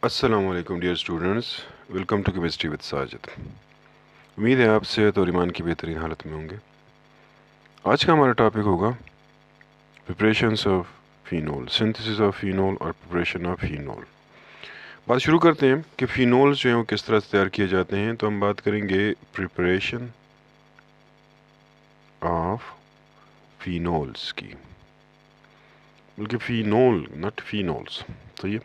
अस्सलाम वालेकुम dear students, welcome to chemistry with Sajid. उम्मीद है आप सेहत और ईमान की बेहतरीन हालत में होंगे। आज का हमारा टॉपिक होगा preparations of phenol, synthesis of phenol और प्रिपरेशन ऑफ फिनोल। बात शुरू करते हैं कि फिनोल्स जो हैं वो किस तरह से तैयार किए जाते हैं। तो हम बात करेंगे प्रिपरेशन ऑफ फिनोल्स की, बल्कि फिनोल नॉट फिनोल्स। तो ये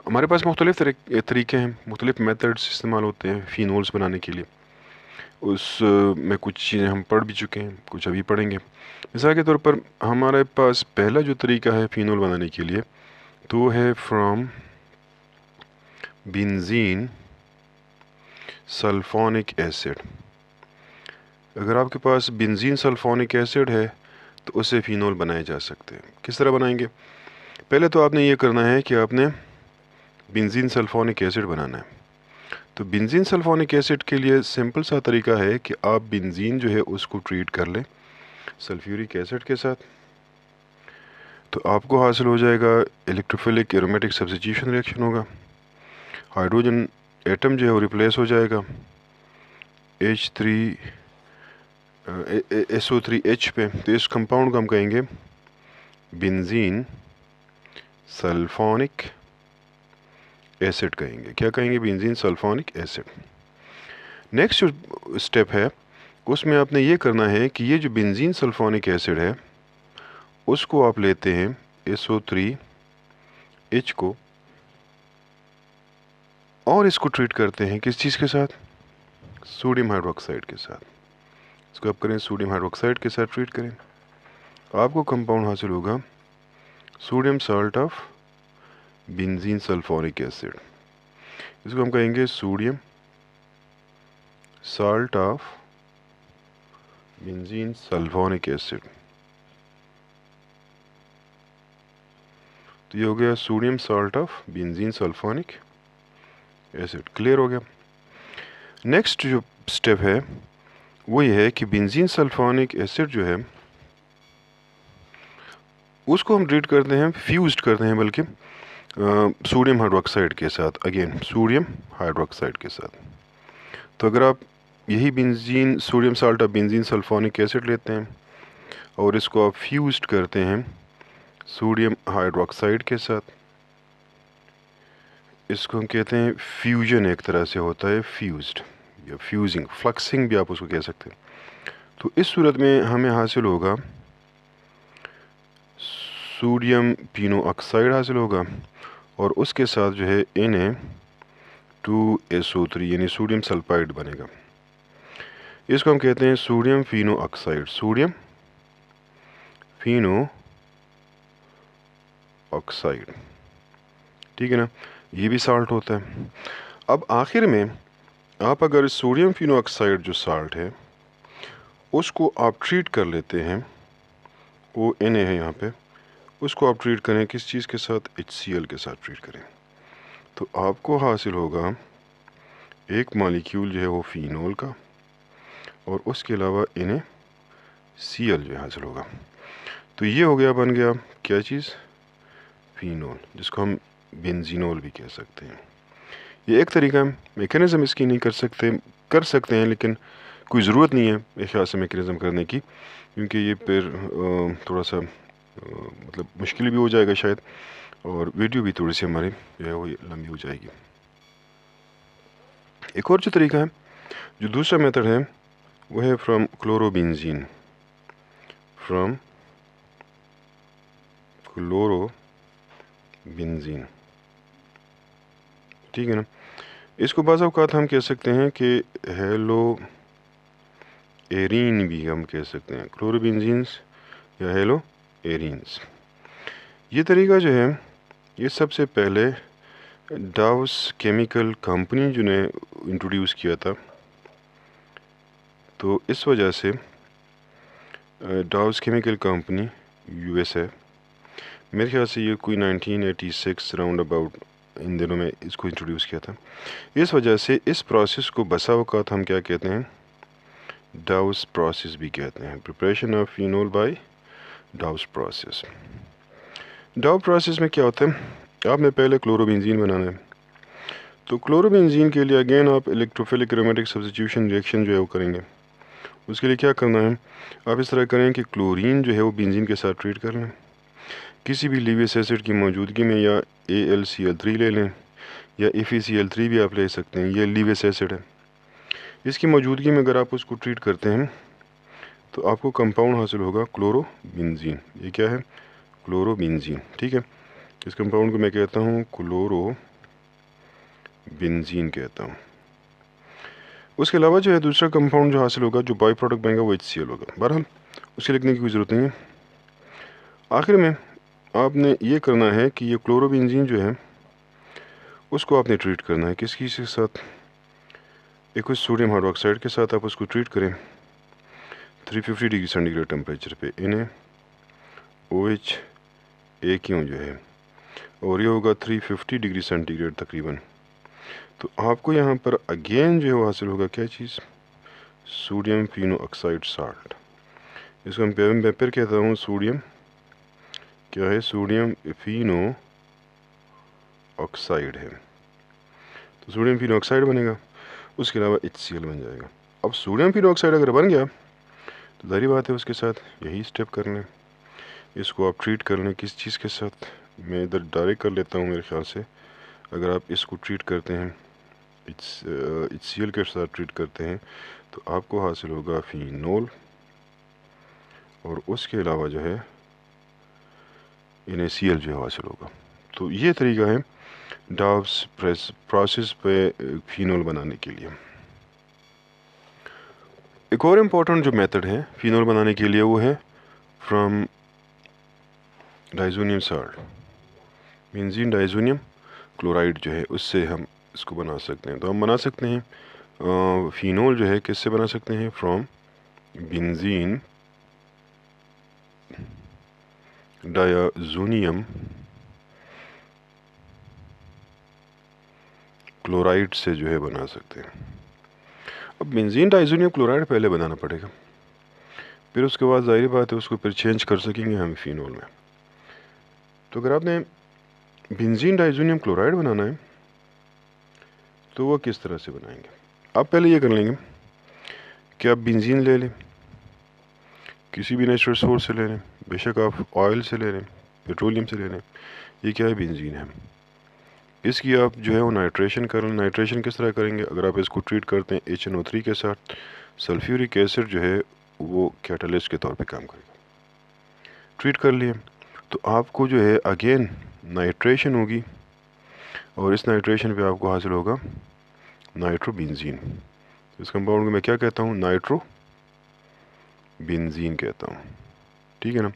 हमारे पास मुख्तलिफ तरीके हैं, मुख्तलिफ मेथड्स इस्तेमाल होते हैं फिनोल्स बनाने के लिए। उस में कुछ चीज़ें हम पढ़ भी चुके हैं, कुछ अभी पढ़ेंगे। मिसाल के तौर पर हमारे पास पहला जो तरीका है फिनोल बनाने के लिए तो है फ्रॉम बेंजीन सल्फोनिक एसिड। अगर आपके पास बेंजीन सल्फोनिक एसिड है तो उससे फिनोल बनाए जा सकते हैं। किस तरह बनाएंगे? पहले तो आपने ये करना है कि आपने बेंजीन सल्फोनिक एसिड बनाना है। तो बेंजीन सल्फोनिक एसिड के लिए सिंपल सा तरीका है कि आप बेंजीन जो है उसको ट्रीट कर लें सल्फ्यूरिक एसिड के साथ, तो आपको हासिल हो जाएगा इलेक्ट्रोफिलिक एरोमेटिक सब्स्टिट्यूशन रिएक्शन होगा। हाइड्रोजन एटम जो है वो रिप्लेस हो जाएगा SO3H पे। तो इस कंपाउंड को हम कहेंगे बेंजीन सल्फोनिक एसिड कहेंगे। क्या कहेंगे? Benzene sulphonic acid. नेक्स्ट जो स्टेप है उसमें आपने ये करना है कि ये जो बेंजीन सल्फोनिक एसिड है उसको आप लेते हैं SO3H को और इसको ट्रीट करते हैं किस चीज़ के साथ? सोडियम हाइड्रोक्साइड के साथ। इसको आप करें सोडियम हाइड्रोक्साइड के साथ ट्रीट करें, आपको कंपाउंड हासिल होगा sodium salt of benzene sulphonic acid. इसको हम कहेंगे sodium salt of benzene sulphonic acid. तो ये हो गया sodium salt of benzene sulphonic acid. Clear हो गया। नेक्स्ट जो स्टेप है वो ये है कि बेंजीन सल्फोनिक एसिड जो है उसको हम ट्रीट करते हैं, फ्यूज्ड करते हैं बल्कि सोडियम हाइड्रोक्साइड के साथ, अगेन सोडियम हाइड्रोक्साइड के साथ। तो अगर आप यही benzene sodium salt of benzene sulphonic acid लेते हैं और इसको आप फ्यूज्ड करते हैं सोडियम हाइड्रोक्साइड के साथ, इसको हम कहते हैं फ्यूजन। एक तरह से होता है फ्यूज्ड या फ्यूजिंग, फ्लक्सिंग भी आप उसको कह सकते हैं। तो इस सूरत में हमें हासिल होगा सोडियम पिनो ऑक्साइड हासिल होगा और उसके साथ जो है Na2SO3 यानी सोडियम सल्फाइड बनेगा। इसको हम कहते हैं sodium Fino oxide, sodium Fino oxide. ठीक है ना, ये भी साल्ट होता है। अब आखिर में आप अगर सोडियम फिनो ऑक्साइड जो साल्ट है उसको आप ट्रीट कर लेते हैं, वो Na है यहाँ पे, उसको आप ट्रीट करें किस चीज़ के साथ? HCl के साथ ट्रीट करें, तो आपको हासिल होगा एक मॉलिक्यूल जो है वो फिनोल का और उसके अलावा NaCl जो हासिल होगा। तो ये हो गया, बन गया क्या चीज़? फिनोल, जिसको हम बेंजीनोल भी कह सकते हैं। ये एक तरीका है। मैकेनिज़्म इसकी नहीं कर सकते हैं, लेकिन कोई ज़रूरत नहीं है मेरे ख्याल से मैकेनिज़्म करने की, क्योंकि ये फिर थोड़ा सा मतलब मुश्किल भी हो जाएगा शायद, और वीडियो भी थोड़ी सी हमारी जो है वो लंबी हो जाएगी। एक और जो तरीका है, जो दूसरा मेथड है, वो है फ्रॉम क्लोरोबेंजीन, फ्रॉम क्लोरोबेंजीन। ठीक है ना, इसको बाज़ औक़ात हम कह सकते हैं कि हेलो एरीन भी हम कह सकते हैं, क्लोरोबेंजीन्स या हेलो एरीन्स। ये तरीका जो है ये सबसे पहले डाउस केमिकल कंपनी जो ने इंट्रोड्यूस किया था। तो इस वजह से डाउस केमिकल कंपनी USA, मेरे ख्याल से ये कोई 1986 राउंड अबाउट इन दिनों में इसको इंट्रोड्यूस किया था। इस वजह से इस प्रोसेस को बसा औक़ात हम क्या कहते हैं? डाउस प्रोसेस भी कहते हैं, preparation of phenol by Dow's process. Dow process में क्या होता है? आपने पहले क्लोरोबेंजीन बनाना है, तो क्लोरोबेंजीन के लिए अगेन आप इलेक्ट्रोफिलिक एरोमेटिक सब्स्टिट्यूशन रिएक्शन जो है वो करेंगे। उसके लिए क्या करना है, आप इस तरह करें कि क्लोरीन जो है वो बेंजीन के साथ ट्रीट कर लें, किसी भी लीवियस एसिड की मौजूदगी में, या AlCl3 ले लें या FeCl3 भी आप ले सकते हैं, ये लीवियस एसिड है। इसकी मौजूदगी में अगर आप उसको ट्रीट करते हैं तो आपको कंपाउंड हासिल होगा क्लोरोबेंजीन। ये क्या है, क्लोरोबेंजीन, ठीक है। इस कंपाउंड को मैं कहता हूँ क्लोरोबेंजीन कहता हूँ। उसके अलावा जो है दूसरा कंपाउंड जो हासिल होगा, जो बाई प्रोडक्ट बनेगा, वो HCl होगा। बहरहाल उसे लिखने की कोई ज़रूरत नहीं है। आखिर में आपने ये करना है कि ये क्लोरोबेंजीन जो है उसको आपने ट्रीट करना है किसकी के साथ, एक सोडियम हाइड्रोक्साइड के साथ आप उसको ट्रीट करें 350 डिग्री सेंटीग्रेड टेम्परेचर पे, NaOH क्यों जो है, और ये होगा 350 डिग्री सेंटीग्रेड तकरीबन। तो आपको यहाँ पर अगेन जो है वो हासिल होगा क्या चीज़, सोडियम फिनो ऑक्साइड साल्ट। इसको मैं फिर कहता हूँ सोडियम, क्या है, सोडियम फिनो ऑक्साइड है। तो सोडियम फिनो ऑक्साइड बनेगा, उसके अलावा HCl बन जाएगा। अब सोडियम फिनो ऑक्साइड अगर बन गया तो जाहिर बात है उसके साथ यही स्टेप कर लें, इसको आप ट्रीट कर लें किस चीज़ के साथ, मैं इधर डायरेक्ट कर लेता हूँ मेरे ख्याल से। अगर आप इसको ट्रीट करते हैं HCl के साथ ट्रीट करते हैं तो आपको हासिल होगा फिनोल, और उसके अलावा जो है NaCl जो है हासिल होगा। तो ये तरीका है डाव्स प्रोसेस पे फिनोल बनाने के लिए। एक और इम्पोर्टेंट जो मेथड है फिनोल बनाने के लिए वो है from diazonium salt, benzene diazonium chloride जो है उससे हम इसको बना सकते हैं। तो हम बना सकते हैं फिनोल जो है किससे बना सकते हैं, फ्रॉम बेंजीन डाइजोनियम क्लोराइड से जो है बना सकते हैं। अब बेंजीन डाइजोनियम क्लोराइड पहले बनाना पड़ेगा, फिर उसके बाद जाहिर बात है उसको फिर चेंज कर सकेंगे हम फिनोल में। तो अगर आपने बेंजीन डाइजोनियम क्लोराइड बनाना है तो वो किस तरह से बनाएंगे, आप पहले ये कर लेंगे कि आप बेंजीन ले लें, किसी भी नेचुरल सोर्स से ले लें, बेशक आप ऑयल से ले लें, पेट्रोलियम से ले लें, ये क्या है, बेंजीन है। इसकी आप जो है वो नाइट्रेशन कर लें। नाइट्रेशन किस तरह करेंगे, अगर आप इसको ट्रीट करते हैं HNO3 के साथ, सल्फ्यूरिक एसिड जो है वो कैटलिस्ट के तौर पे काम करेगा। ट्रीट कर लिए तो आपको जो है अगेन नाइट्रेशन होगी, और इस नाइट्रेशन पे आपको हासिल होगा नाइट्रोबेंजीन। इस कंपाउंड को मैं क्या कहता हूँ, नाइट्रोबेंजीन कहता हूँ, ठीक है ना।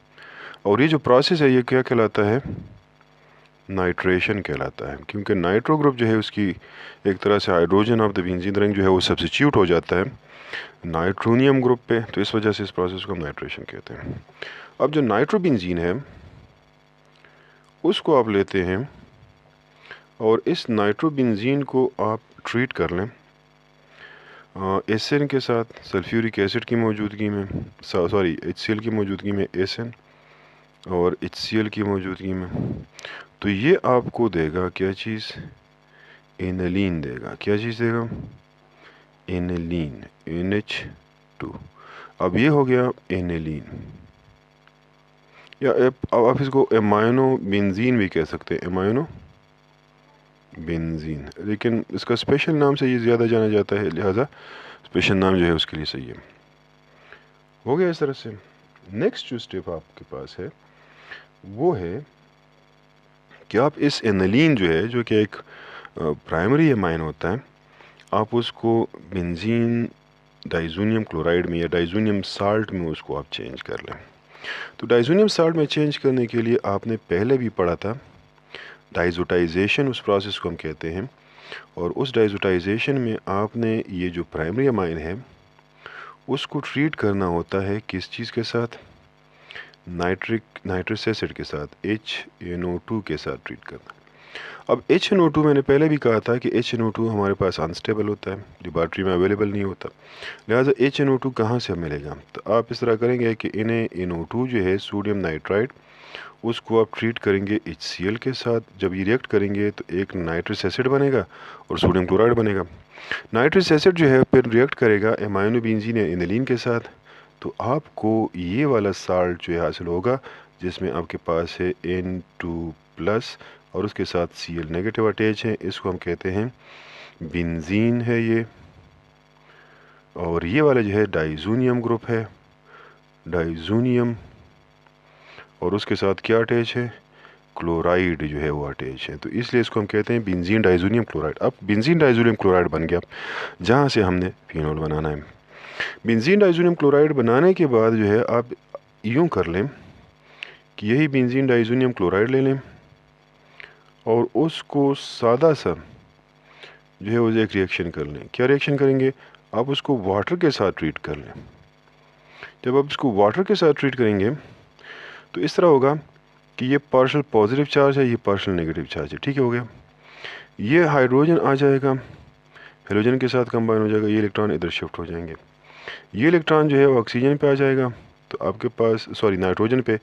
और ये जो प्रोसेस है ये क्या कहलाता है, नाइट्रेशन कहलाता है, क्योंकि नाइट्रो ग्रुप जो है उसकी एक तरह से hydrogen of the benzene ring जो है वो सब्स्टिट्यूट हो जाता है नाइट्रोनियम ग्रुप पे, तो इस वजह से इस प्रोसेस को हम नाइट्रेशन कहते हैं। अब जो नाइट्रोबेंजीन है उसको आप लेते हैं और इस नाइट्रोबेंजीन को आप ट्रीट कर लें एसएन के साथ, सल्फ्यूरिक एसिड की मौजूदगी में, सॉरी HCl की मौजूदगी में एसएन और HCl की मौजूदगी में। तो ये आपको देगा क्या चीज़, एनिलीन देगा। क्या चीज़ देगा, एनिलीन, NH2। अब ये हो गया एनिलीन, या आप इसको एमाइनो बेंजीन भी कह सकते हैं, एमाइनो बेंजीन, लेकिन इसका स्पेशल नाम से ये ज़्यादा जाना जाता है, लिहाजा स्पेशल नाम जो है उसके लिए सही है। हो गया इस तरह से। नेक्स्ट जो स्टेप आपके पास है वो है कि आप इस एनिलीन जो है, जो कि एक प्राइमरी एमाइन होता है, आप उसको बेंजीन डाइजोनियम क्लोराइड में या डाइजोनियम साल्ट में उसको आप चेंज कर लें। तो डाइजोनियम साल्ट में चेंज करने के लिए आपने पहले भी पढ़ा था डाइजोटाइजेशन, उस प्रोसेस को हम कहते हैं। और उस डाइजोटाइजेशन में आपने ये जो प्राइमरी अमाइन है उसको ट्रीट करना होता है किस चीज़ के साथ, नाइट्रस एसिड के साथ, HNO2 के साथ ट्रीट करना। अब HNO2 मैंने पहले भी कहा था कि HNO2 हमारे पास अनस्टेबल होता है, लेबॉर्ट्री में अवेलेबल नहीं होता, लिहाजा HNO2 कहाँ से मिलेगा। तो आप इस तरह करेंगे कि NaNO2 जो है सोडियम नाइट्राइड उसको आप ट्रीट करेंगे HCl के साथ। जब ये रिएक्ट करेंगे तो एक नाइट्रस एसिड बनेगा और सोडियम क्लोराइड बनेगा। नाइट्रस एसिड जो है फिर रिएक्ट करेगा एमाइनो बेंजीन या एनिलीन के साथ, तो आपको ये वाला साल्ट जो है हासिल होगा, जिसमें आपके पास है N2+ और उसके साथ Cl नेगेटिव अटैच है। इसको हम कहते हैं बेंजीन है ये। और ये वाला जो है डाइजोनियम ग्रुप है, डाइजोनियम, और उसके साथ क्या अटैच है, क्लोराइड जो है वो अटैच है। तो इसलिए इसको हम कहते हैं बेंजीन डाइजोनियम क्लोराइड। अब बेंजीन डाइजोनियम क्लोराइड बन गया, जहाँ से हमने फिनोल बनाना है। बेंजीन डाइजोनियम क्लोराइड बनाने के बाद जो है आप यूँ कर लें कि यही बेंजीन डाइजोनियम क्लोराइड ले लें और उसको सादा सा जो है वो एक रिएक्शन कर लें। क्या रिएक्शन करेंगे, आप उसको वाटर के साथ ट्रीट कर लें। जब आप इसको वाटर के साथ ट्रीट करेंगे तो इस तरह होगा कि ये पार्शल पॉजिटिव चार्ज है, ये पार्शल नेगेटिव चार्ज है। ठीक है, हो गया। ये हाइड्रोजन आ जाएगा, हेलोजन के साथ कंबाइन हो जाएगा, ये इलेक्ट्रॉन इधर शिफ्ट हो जाएंगे। ये इलेक्ट्रॉन जो है वो ऑक्सीजन पे आ जाएगा, तो आपके पास नाइट्रोजन पे,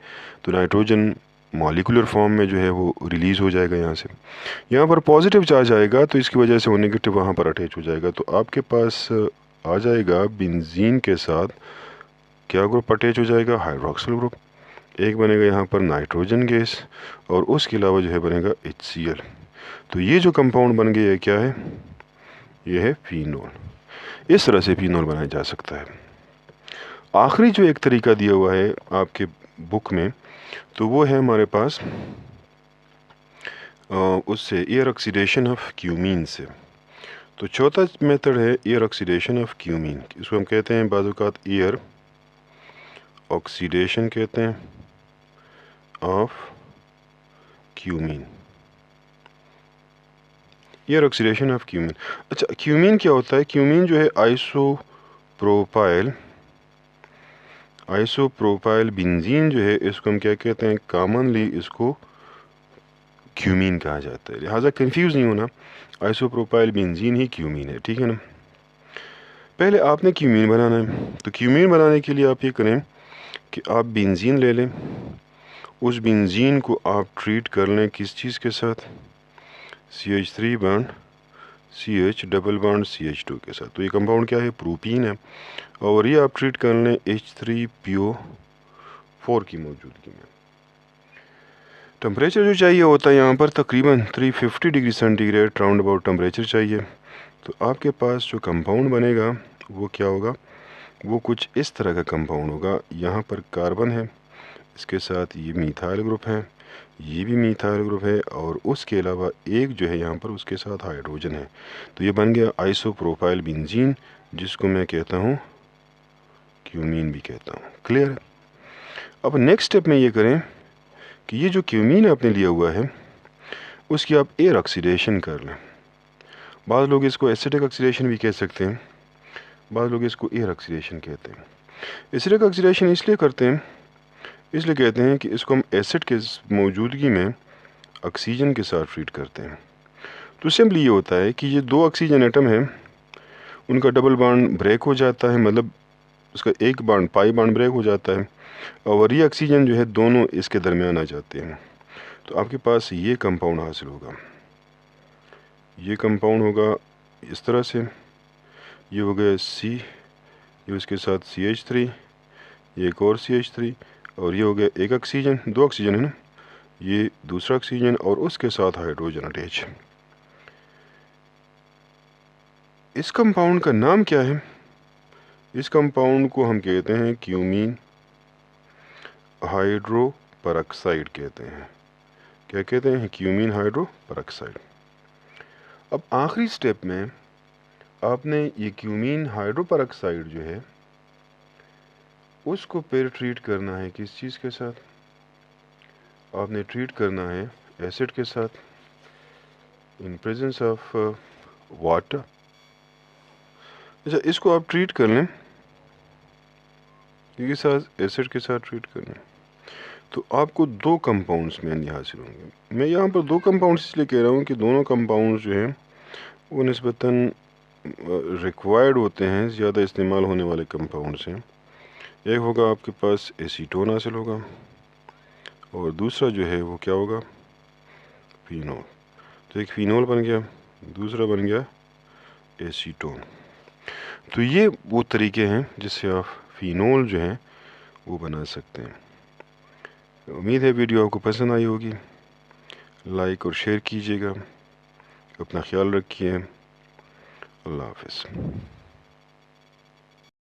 तो नाइट्रोजन मॉलिक्यूलर फॉर्म में जो है वो रिलीज़ हो जाएगा यहाँ से। यहाँ पर पॉजिटिव चार्ज आएगा तो इसकी वजह से वो नेगेटिव वहाँ पर अटैच हो जाएगा। तो आपके पास आ जाएगा बेंजीन के साथ क्या ग्रुप अटैच हो जाएगा, हाइड्रोक्सिल ग्रुप। एक बनेगा यहाँ पर नाइट्रोजन गैस और उसके अलावा जो है बनेगा HCl। तो ये जो कंपाउंड बन गया है क्या है, ये है फिनोल। इस तरह से फिनोल बनाया जा सकता है। आखिरी जो एक तरीका दिया हुआ है आपके बुक में, तो वो है हमारे पास उससे एयर ऑक्सीडेशन ऑफ क्यूमीन से। तो चौथा मेथड है एयर ऑक्सीडेशन ऑफ क्यूमीन। इसको हम कहते हैं बाज़ औक़ात एयर ऑक्सीडेशन कहते हैं of cumene, air oxidation of cumene. अच्छा, क्यूमीन क्या होता है, क्यूमीन जो है आइसोप्रोपाइल बेंजीन जो है, इसको हम क्या कहते हैं, कॉमनली इसको क्यूमीन कहा जाता है। लिहाजा कंफ्यूज नहीं होना, आइसोप्रोपाइल बेंजीन ही क्यूमीन है। ठीक है ना। पहले आपने क्यूमीन बनाना है, तो क्यूमीन बनाने के लिए आप ये करें कि आप बेंजीन ले लें, उस बेंजीन को आप ट्रीट कर लें किस चीज़ के साथ, CH3 bond CH double bond CH2 के साथ। तो ये कंपाउंड क्या है, प्रोपीन है, और ये आप ट्रीट कर लें H3PO4 की मौजूदगी में। टेम्परेचर जो चाहिए होता है यहाँ पर तकरीबन 350 degree centigrade round about temperature चाहिए। तो आपके पास जो कंपाउंड बनेगा वो क्या होगा, वो कुछ इस तरह का कंपाउंड होगा। यहाँ पर कार्बन है, इसके साथ ये मीथाइल ग्रुप है, ये भी मीथाइल ग्रुप है, और उसके अलावा एक जो है यहाँ पर उसके साथ हाइड्रोजन है। तो ये बन गया आइसोप्रोपाइल बेंजीन, जिसको मैं कहता हूँ क्यूमीन भी कहता हूँ। क्लियर है। अब नेक्स्ट स्टेप में ये करें कि ये जो क्यूमीन आपने लिया हुआ है उसकी आप एयर ऑक्सीडेशन कर लें। बाद लोग इसको एसिडिक ऑक्सीडेशन भी कह सकते हैं, बाद लोग इसको एयर ऑक्सीडेशन कहते हैं। एसिडिक ऑक्सीडेशन इसलिए करते हैं, इसलिए कहते हैं कि इसको हम एसिड के मौजूदगी में ऑक्सीजन के साथ ट्रीट करते हैं। तो सिंपली ये होता है कि ये दो ऑक्सीजन एटम हैं, उनका डबल बॉन्ड ब्रेक हो जाता है, मतलब उसका एक बॉन्ड पाई बॉन्ड ब्रेक हो जाता है, और ये ऑक्सीजन जो है दोनों इसके दरमियान आ जाते हैं। तो आपके पास ये कंपाउंड हासिल होगा। ये कंपाउंड होगा इस तरह से, ये हो गया C, ये उसके साथ CH3, ये एक और CH3, और ये हो गया एक ऑक्सीजन, दो ऑक्सीजन है ना, ये दूसरा ऑक्सीजन और उसके साथ हाइड्रोजन अटैच। इस कंपाउंड का नाम क्या है, इस कंपाउंड को हम कहते हैं क्यूमीन हाइड्रो परऑक्साइड कहते हैं। क्या कहते हैं, क्यूमीन हाइड्रो परऑक्साइड। अब आखिरी स्टेप में आपने ये क्यूमीन हाइड्रो परऑक्साइड जो है उसको फिर ट्रीट करना है किस चीज़ के साथ, आपने ट्रीट करना है एसिड के साथ इन प्रेजेंस ऑफ वाटर। अच्छा, इसको आप ट्रीट कर लें, इसके साथ एसिड के साथ ट्रीट कर लें, तो आपको दो कंपाउंड्स मेनली हासिल होंगे। मैं यहाँ पर दो कंपाउंड्स इसलिए कह रहा हूँ कि दोनों कंपाउंड्स जो हैं वो निस्बतन रिक्वायर्ड होते हैं, ज़्यादा इस्तेमाल होने वाले कंपाउंड्स हैं। एक होगा आपके पास एसीटोन हासिल होगा, और दूसरा जो है वो क्या होगा, फिनोल। तो एक फिनोल बन गया, दूसरा बन गया एसीटोन। तो ये वो तरीके हैं जिससे आप फिनोल जो है वो बना सकते हैं। उम्मीद है वीडियो आपको पसंद आई होगी। लाइक और शेयर कीजिएगा। अपना ख्याल रखिए। अल्लाह हाफ़िज़।